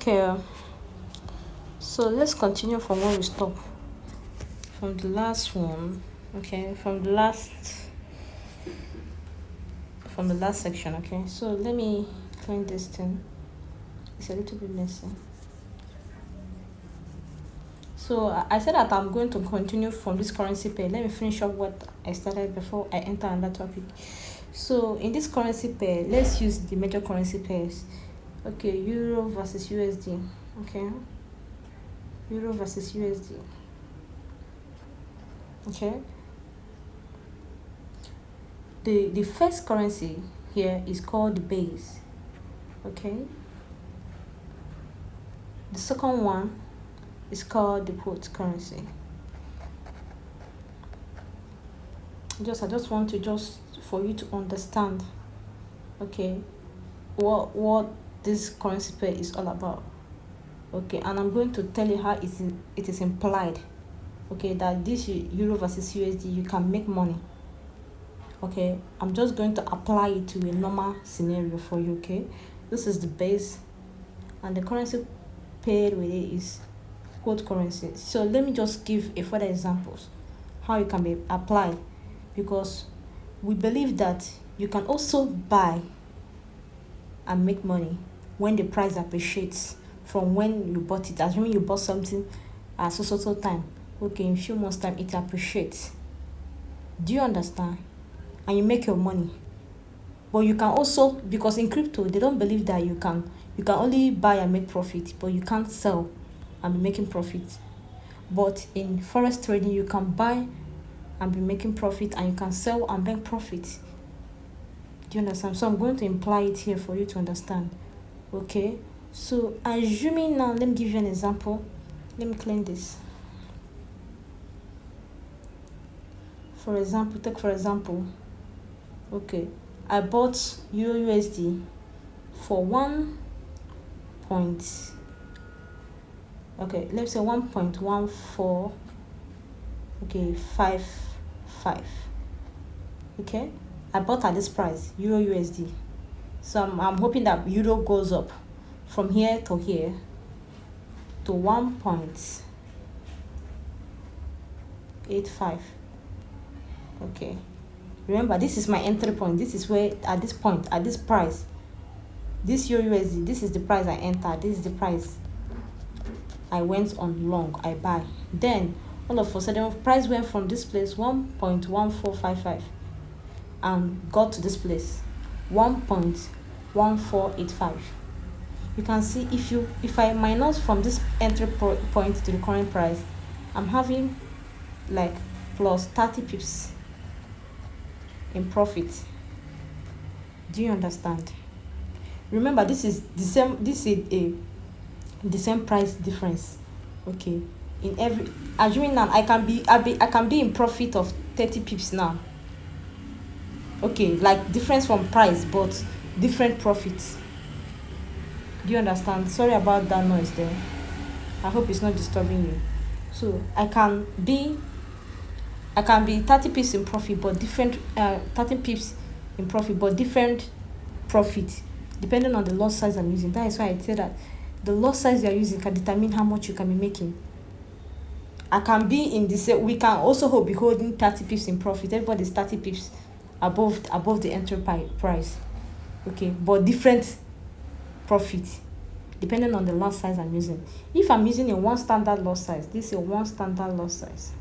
Okay, so let's continue from where we stopped from the last one. Okay, from the last section. Okay, so let me clean this thing. It's a little bit messy. So I said that I'm going to continue from this currency pair. Let me finish up what I started before I enter another topic. So in this currency pair, let's use the major currency pairs. Okay, Euro versus USD. Okay, Euro versus USD. Okay, the first currency here is called the base. Okay, the second one is called the put currency. I just want to for you to understand, okay, what this currency pair is all about. Okay, and I'm going to tell you how it is implied, okay, that this Euro versus USD you can make money. Okay, I'm just going to apply it to a normal scenario for you. Okay, this is the base, and the currency paired with it is quote currency. So let me just give a further examples how it can be applied, because we believe that you can also buy and make money when the price appreciates from when you bought it. Assuming you bought something at so time, okay, in few months time it appreciates. Do you understand? And you make your money. But you can also, because in crypto they don't believe that you can only buy and make profit, but you can't sell and be making profit. But in forex trading you can buy and be making profit, and you can sell and make profit. Do you understand? So I'm going to imply it here for you to understand. Okay, so assuming now, let me give you an example. Let me clean this. For example, okay, I bought Euro USD for 1.14, okay, 55. Okay, I bought at this price, Euro USD. So I'm hoping that Euro goes up from here to here to 1.85. Okay, remember this is my entry point. This is where at this point, at this price, this Euro USD, this is the price I entered, this is the price I went on long, I buy. Then all of a sudden price went from this place 1.1455 and got to this place 1.1485. You can see if I minus from this entry point to the current price, I'm having like plus 30 pips in profit. Do you understand? Remember, this is the same price difference. Okay, in every, assuming now I can be in profit of 30 pips now. Okay, like difference from price but different profits. Do you understand? Sorry about that noise there. I hope it's not disturbing you. So I can be 30 pips in profit but different 30 pips in profit but different profit depending on the lot size I'm using. That is why I say that the lot size you are using can determine how much you can be making. I can be in the same, we can also be holding 30 pips in profit. Everybody's 30 pips above the entry price. Okay, but different profit depending on the lot size I'm using. If I'm using a one standard lot size, this is a one standard lot size.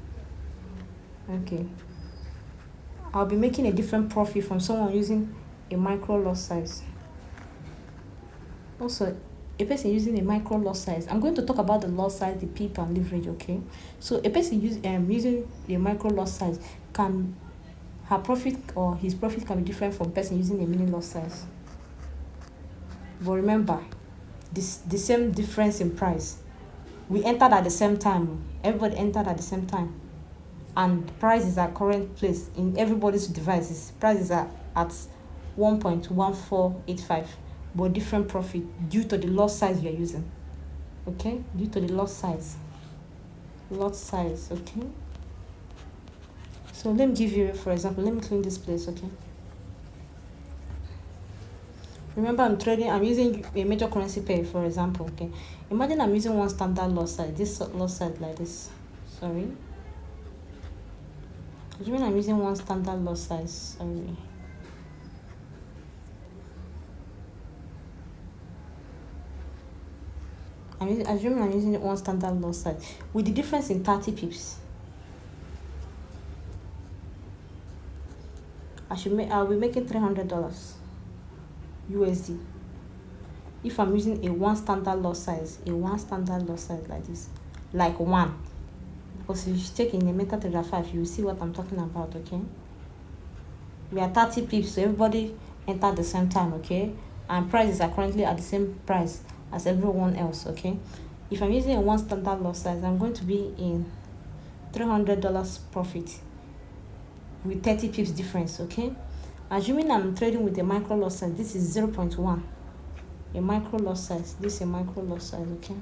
Okay, I'll be making a different profit from someone using a micro lot size. Also, a person using a micro lot size, I'm going to talk about the lot size, the pip and leverage. Okay, so a person using a micro lot size can, her profit or his profit can be different from person using a mini lot size. But remember, the same difference in price. We entered at the same time. Everybody entered at the same time, and price is at current place in everybody's devices. Prices are at 1.1485, but different profit due to the lot size you're using. Okay, due to the lot size. Okay, so let me give you, for example, let me clean this place. Okay, Remember, I'm using a major currency pair, for example. Okay, imagine I'm using one standard lot size, this lot size like this. Sorry, assuming I'm using one standard lot size. Sorry. Assuming I'm using one standard lot size with the difference in 30 pips. I'll be making $300 USD if I'm using a one standard lot size like this, like one. Because if you take in the MetaTrader 5, you will see what I'm talking about. Okay, we are 30 pips, so everybody enter at the same time. Okay, and prices are currently at the same price as everyone else. Okay, if I'm using a one standard lot size, I'm going to be in $300 profit with 30 pips difference. Okay, assuming I'm trading with a micro lot size, this is 0.1, a micro lot size, this is a micro lot size. Okay,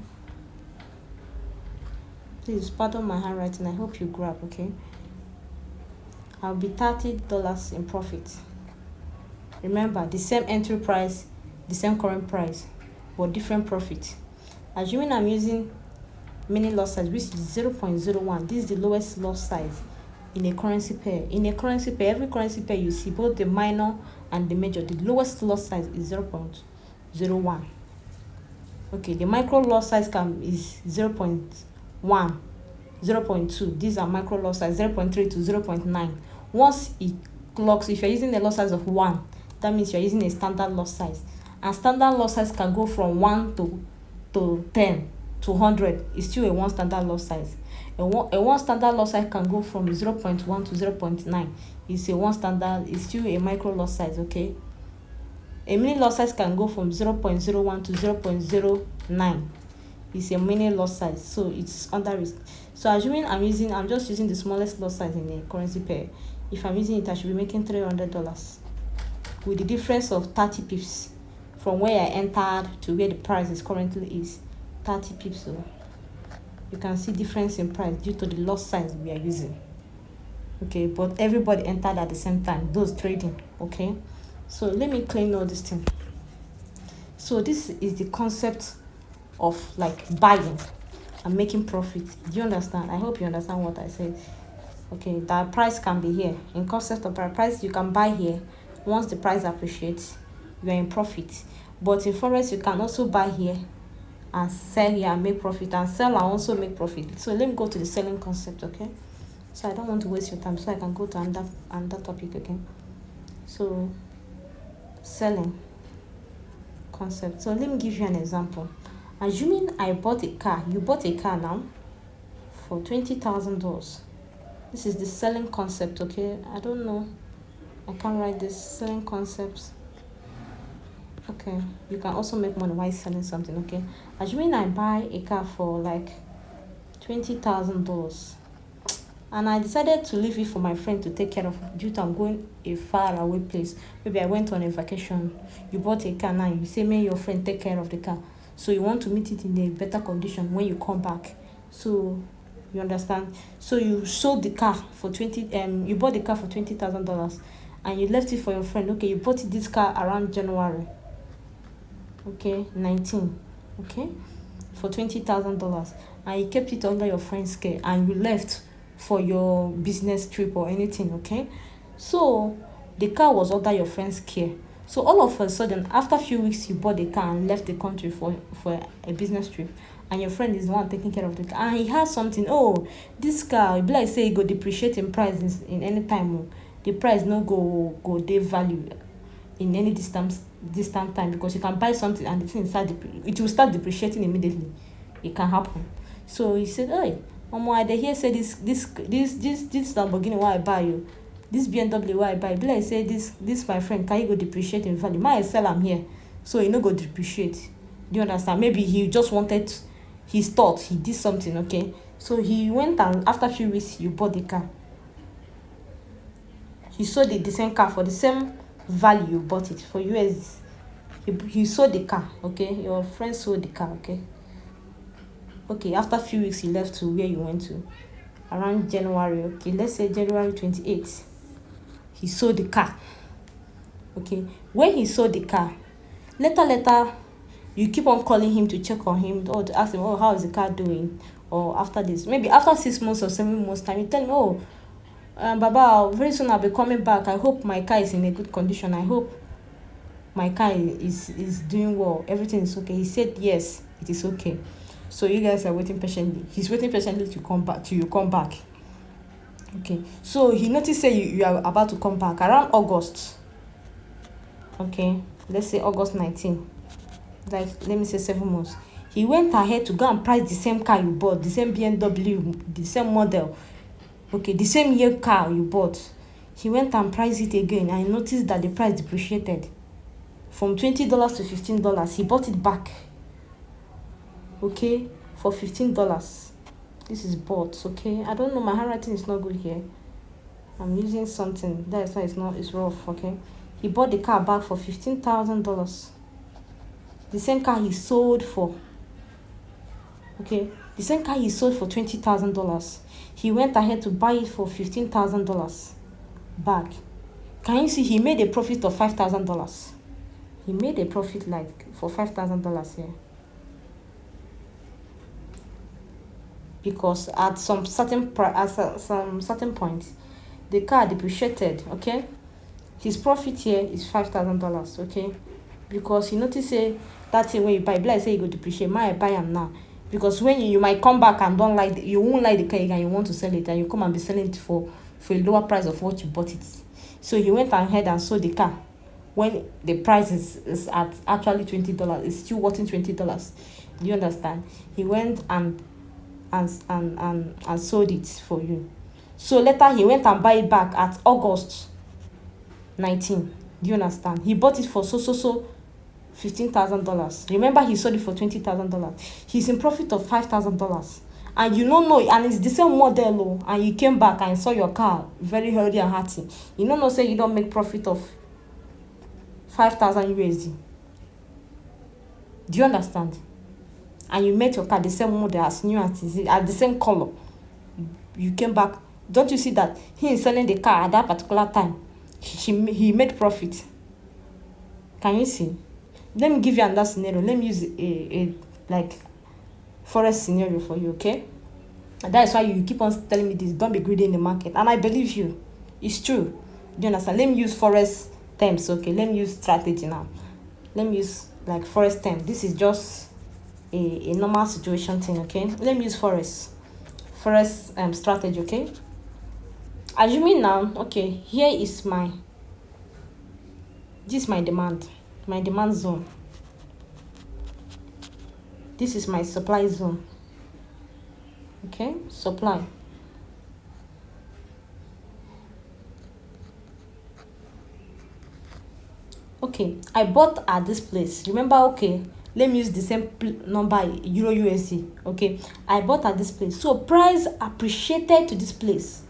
please pardon my handwriting, I hope you grab. Okay, I'll be $30 in profit. Remember, the same entry price, the same current price, but different profit. Assuming I'm using mini lot size, which is 0.01, this is the lowest lot size in a currency pair. In a currency pair, every currency pair you see, both the minor and the major, the lowest lot size is 0.01. Okay, the micro lot size is 0.1, 0.2. These are micro lot size, 0.3 to 0.9. Once it clocks, if you're using a lot size of 1, that means you're using a standard lot size. And standard lot size can go from 1 to 10 to 100. It's still a one standard lot size. A one standard lot size can go from 0.1 to 0.9. It's a one standard, it's still a micro lot size. Okay, a mini lot size can go from 0.01 to 0.09. It's a mini lot size, so it's under risk. So assuming I'm just using the smallest lot size in a currency pair. If I'm using it, I should be making $300 with the difference of 30 pips from where I entered to where the price is currently is. 30 pips. So you can see difference in price due to the lot size we are using. Okay, but everybody entered at the same time, those trading. Okay, so let me clean all this thing. So this is the concept of like buying and making profit. Do you understand? I hope you understand what I said. Okay, that price can be here. In concept of price, you can buy here. Once the price appreciates, you are in profit. But in forex, you can also buy here and sell here and make profit, and sell and also make profit. So let me go to the selling concept. Okay, so I don't want to waste your time, so I can go to another topic. Okay, so selling concept. So let me give you an example. Assuming I bought a car, you bought a car now for $20,000. This is the selling concept. Okay, I don't know, I can't write this selling concepts. Okay, you can also make money while selling something. Okay, assuming I buy a car for like $20,000 and I decided to leave it for my friend to take care of due to I'm going a far away place. Maybe I went on a vacation. You bought a car now, you say may your friend take care of the car, so you want to meet it in a better condition when you come back. So you understand, so you sold the car for you bought the car for $20,000 and you left it for your friend. Okay, you bought this car around January, okay, 19, okay, for $20,000, and you kept it under your friend's care and you left for your business trip or anything. Okay, so the car was under your friend's care. So all of a sudden, after a few weeks, you bought the car and left the country for a business trip, and your friend is the one taking care of the car, and he has something. Oh, this car, be like say, it go depreciate in price in any time. Oh. The price no go dey value in any distant time, because you can buy something and the thing it will start depreciating immediately. It can happen. So he said, hey, I dey hear say this Lamborghini wey I buy you, this BMW wey I buy, be like say this my friend, can you go depreciate in value? Might I sell am here so e no go depreciate? Do you understand? Maybe he just wanted, he thought he did something. Okay, so he went, and after a few weeks you bought the car. He sold the same car for the same value you bought it for US. He sold the car. Okay, your friend sold the car. Okay, after a few weeks he left to where you went to around January. Okay, let's say January 28th, he sold the car. Okay, when he sold the car, Later, you keep on calling him to check on him, or to ask him, oh, how is the car doing? Or after this, maybe after 6 months or 7 months time, you tell him, oh, baba, very soon I'll be coming back. I hope my car is in a good condition. I hope my car is doing well. Everything is okay. He said yes, it is okay. So you guys are waiting patiently. He's waiting patiently to come back, to you come back. Okay, so he noticed say you are about to come back around August. Okay, let's say August 19, like let me say 7 months. He went ahead to go and price the same car you bought, the same BMW, the same model, okay, the same year car you bought. He went and priced it again, and noticed that the price depreciated from $20 to $15. He bought it back, okay, for $15. This is bought, okay. I don't know, my handwriting is not good here. I'm using something that's why it's rough, okay. He bought the car back for $15,000. The same car he sold for, okay, the same car he sold for $20,000. He went ahead to buy it for $15,000 back. Can you see he made a profit of $5,000? He made a profit like for $5,000 here. Because at some certain point, the car depreciated, okay. His profit here is $5,000, okay. Because he notice say that thing when you buy, like say you go depreciate, I buy am now. Because when you might come back and don't like you won't like the car again, you want to sell it, and you come and be selling it for a lower price of what you bought it. So he went ahead and sold the car when the price is at actually $20. It's still worth $20. Do you understand? He went and sold it for you. So later he went and buy it back at August 19. Do you understand? He bought it for so $15,000. Remember, he sold it for $20,000. He's in profit of $5,000. And you don't know, and it's the same model, and you came back and saw your car very healthy and hearty. You don't know, say you don't make profit of 5,000 USD. Do you understand? And you met your car the same model, as new as at the same color. You came back. Don't you see that he is selling the car at that particular time? He made profit. Can you see? Let me give you another scenario. Let me use a like forest scenario for you, okay? And that is why you keep on telling me this. Don't be greedy in the market, and I believe you. It's true. Do you understand? Let me use forest terms, okay? Let me use strategy now. Let me use like forest terms. This is just a normal situation thing, okay? Let me use forest strategy, okay? Assuming now, okay, here is this is my demand zone. This is my supply zone, okay? Supply. Okay, I bought at this place. Remember, okay, let me use the same number, Euro USD, okay? I bought at this place, so price appreciated to this place.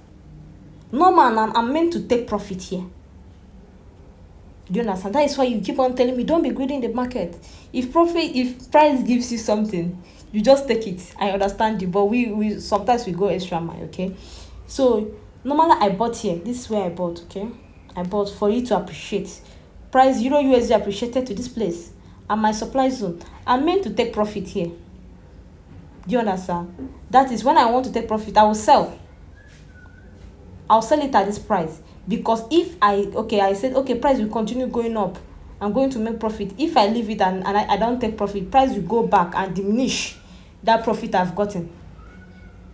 Normal, I'm meant to take profit here. Do you understand? That is why you keep on telling me, don't be greedy in the market. If price gives you something, you just take it. I understand you, but we sometimes we go extra mile, okay? So normally I bought here. This is where I bought, okay? I bought for it to appreciate. Price Euro USD appreciated to this place, and my supply zone, I'm meant to take profit here. Do you understand? That is when I want to take profit, I'll sell it at this price. Because if I said, okay, price will continue going up, I'm going to make profit. If I leave it and I don't take profit, price will go back and diminish that profit I've gotten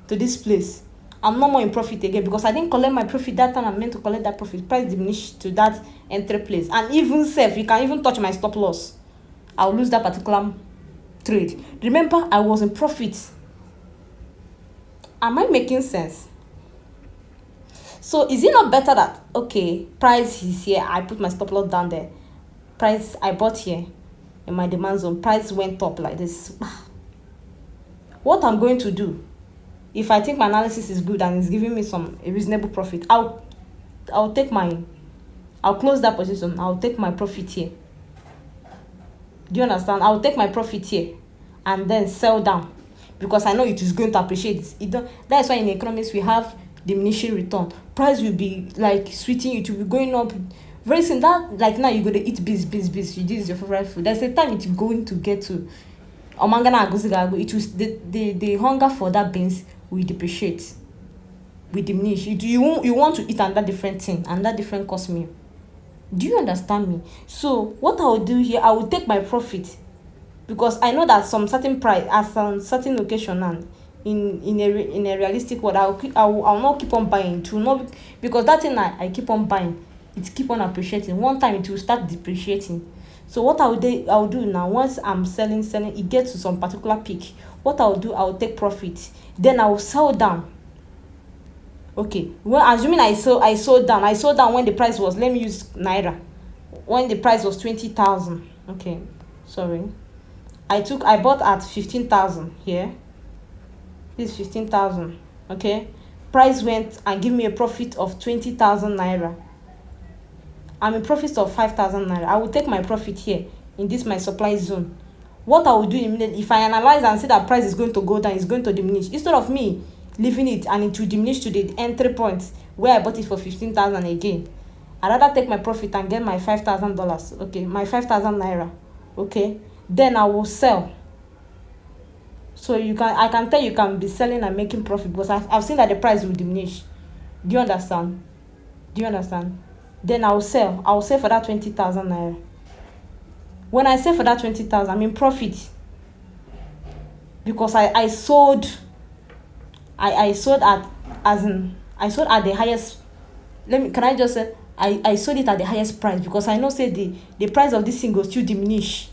to this place. I'm no more in profit again, because I didn't collect my profit that time I'm meant to collect that profit. Price diminished to that entry place. And even safe, you can even touch my stop loss. I'll lose that particular trade. Remember, I was in profit. Am I making sense? So is it not better that, okay, price is here, I put my stop loss down there, price I bought here in my demand zone, price went up like this. What I'm going to do, if I think my analysis is good and it's giving me a reasonable profit, I'll close that position. I'll take my profit here. Do you understand? I'll take my profit here and then sell down, because I know it is going to appreciate. That's why in economics we have diminishing return. Price will be like switching, it will be going up Very soon that, like, now you go to eat beans, you, this is your favorite food. There's a time it's going to get to omangana aguzigago. It will, the hunger for that beans will depreciate, will diminish. You want to eat another different thing, another different course meal. Do you understand me? So what I will do here, I will take my profit, because I know that some certain price at some certain location, and in a realistic world, I will not keep on buying to not, because that thing I keep on buying, it keep on appreciating. One time it will start depreciating. So what I will do now, once I'm selling, it gets to some particular peak. What I will do, I will take profit, then I will sell down. Okay, well, assuming I sold down when the price was, let me use naira, when the price was 20,000. Okay, sorry, I bought at 15,000 here. This 15,000. Okay, price went and give me a profit of 20,000 naira. I'm in profit of 5,000 naira. I will take my profit here in this my supply zone. What I will do immediately, if I analyze and see that price is going to go down, it's going to diminish, instead of me leaving it and it will diminish to the entry point where I bought it for 15,000 again, I rather take my profit and get my $5,000. Okay, my 5,000 naira. Okay, then I will sell. So I can tell you can be selling and making profit, because I've seen that the price will diminish. Do you understand? Do you understand? Then I will sell. I will sell for that 20,000 naira. When I sell for that 20,000, I'm in profit, because I sold. I sold at, as in, I sold at the highest. Can I just say, I sold it at the highest price, because I know say the price of this thing will still diminish.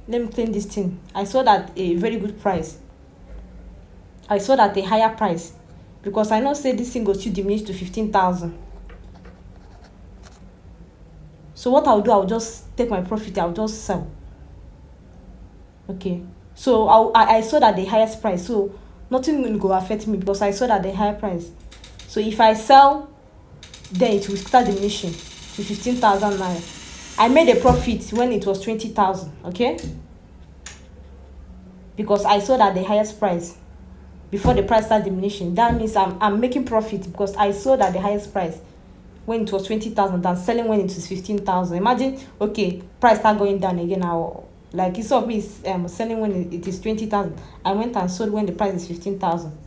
Let me clean this thing. I sold at a very good price. I sold at a higher price, because I know say this thing will still diminish to 15,000. So what I'll do, I'll just take my profit, I'll just sell. Okay, so I sold at the highest price, so nothing will go affect me, because I sold at the higher price. So if I sell, then it will start diminishing to 15,000 naira. I made a profit when it was 20,000. Okay, because I sold at the highest price before the price started diminishing. That means I'm making profit, because I sold at the highest price when it was 20,000 than selling when it was 15,000. Imagine, okay, price start going down again now. Like, instead of me selling when it is 20,000, I went and sold when the price is 15,000.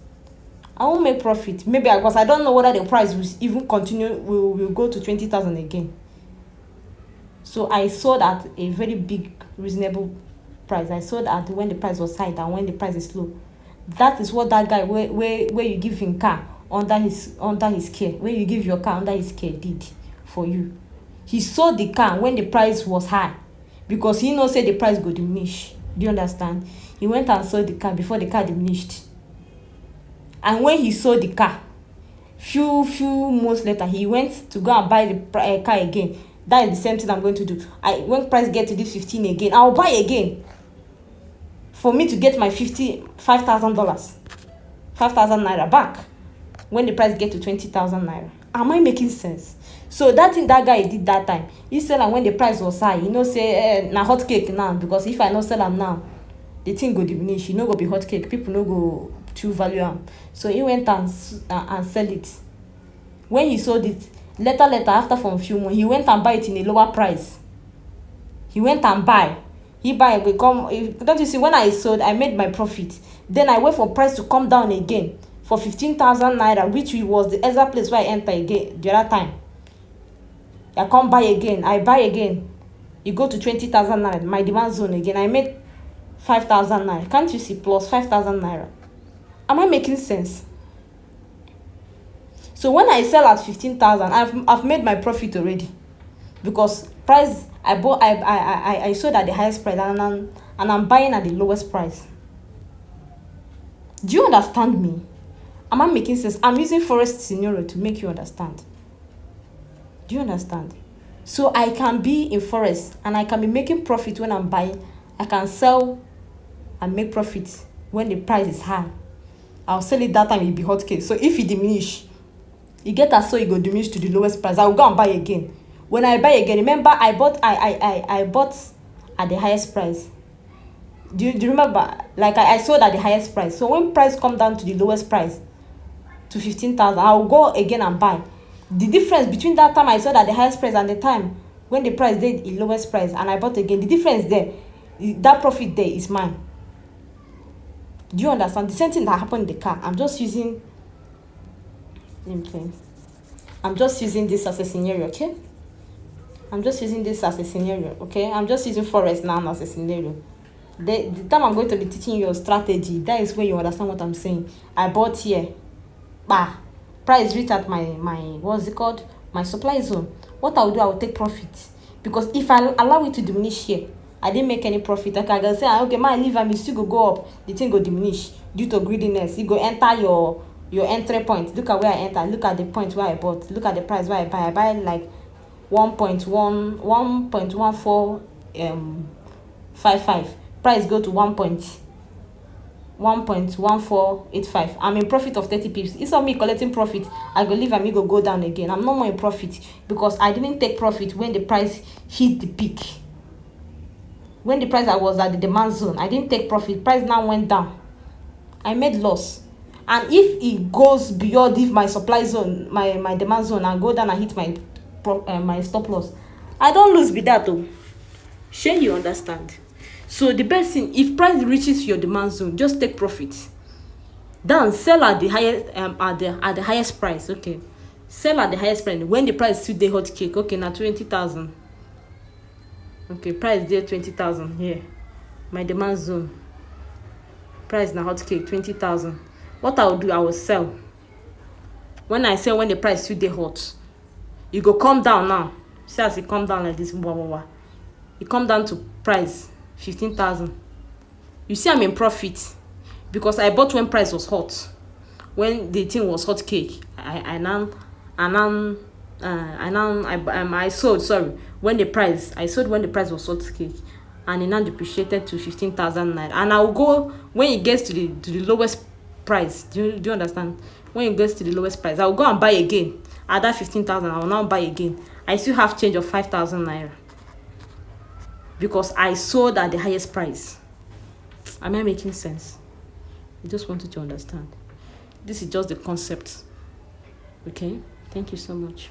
I won't make profit. Maybe because I don't know whether the price will even continue, will go to 20,000 again. So I sold at a very big, reasonable price. I sold at when the price was high than when the price is low. That is what that guy where you give him car under his care, where you give your car under his care, did for you. He sold the car when the price was high, because he knows say the price go diminish. Do you understand? He went and sold the car before the car diminished. And when he sold the car, few months later, he went to go and buy the car again. That is the same thing I'm going to do. When price get to this 15 again, I'll buy again, for me to get my $5,000, 5,000 naira back when the price get to 20,000 naira. Am I making sense? So that thing that guy did that time, he sell am when the price was high. Say na hot cake now, because if I no sell am now, the thing go diminish. E no go be hot cake. People no go too value am. So he went and sell it. When he sold it, later after from few months, he went and buy it in a lower price. He went and buy. He buy become. Don't you see? When I sold, I made my profit. Then I wait for price to come down again for 15,000 naira, which was the exact place where I enter again the other time. I come buy again. I buy again. You go to 20,000 naira, my demand zone again. I made 5,000 naira. Can't you see? Plus 5,000 naira. Am I making sense? So when I sell at 15,000, I've made my profit already, because price I sold at the highest price, and I'm buying at the lowest price. Do you understand me? Am I making sense? I'm using forest scenario to make you understand. Do you understand? So I can be in forest and I can be making profit when I'm buying. I can sell and make profit when the price is high. I'll sell it that time, it'll be hot cake. So if it diminish, you get that, so it go diminish to the lowest price. I'll go and buy again. When I buy again, remember I bought at the highest price. Do you remember? Like I sold at the highest price. So when price come down to the lowest price, to 15,000, I'll go again and buy. The difference between that time I sold at the highest price and the time when the price did the lowest price and I bought again, the difference there, that profit there is mine. Do you understand? The same thing that happened in the car. I'm just using this as a scenario, okay? I'm just using this as a scenario, okay? I'm just using forex now as a scenario. The time I'm going to be teaching you a strategy, that is where you understand what I'm saying. I bought here, price reached at my what's it called, my supply zone. What I will do, I will take profit, because if I allow it to diminish here, I didn't make any profit. Okay, I can say, okay, my leave and still go up, the thing go diminish due to greediness. You go enter your entry point. Look at where I enter, look at the point where I bought, look at the price where I buy like 1.1455. Price go to 1.1485. I'm in profit of 30 pips. Instead of me collecting profit, I go leave and me go down again. I'm no more in profit because I didn't take profit when the price hit the peak. When the price I was at the demand zone, I didn't take profit. Price now went down, I made loss. And if it goes beyond, if my supply zone, my demand zone, and go down and hit my stop loss, I don't lose with that though. Sure, you understand? So the best thing, if price reaches your demand zone, just take profit. Then sell at the highest at the highest price. Okay, sell at the highest price when the price still dey hot cake. Okay, now 20,000. Okay, price there 20,000 here. My demand zone. Price now hot cake 20,000. What I will do, I will sell. When I sell, when the price still dey hot, you go come down now. See as it come down like this, it come down to price 15,000. You see, I'm in profit because I bought when price was hot. When the thing was hot cake, I sold. Sorry, when the price when the price was hot cake, and it now depreciated to 15,000 naira. And I will go when it gets to the lowest price. Do you understand? When it gets to the lowest price, I will go and buy again at that 15,000. I will now buy again. I still have change of 5,000 naira because I sold at the highest price. Am I making sense? I just wanted to understand. This is just the concept. Okay, thank you so much.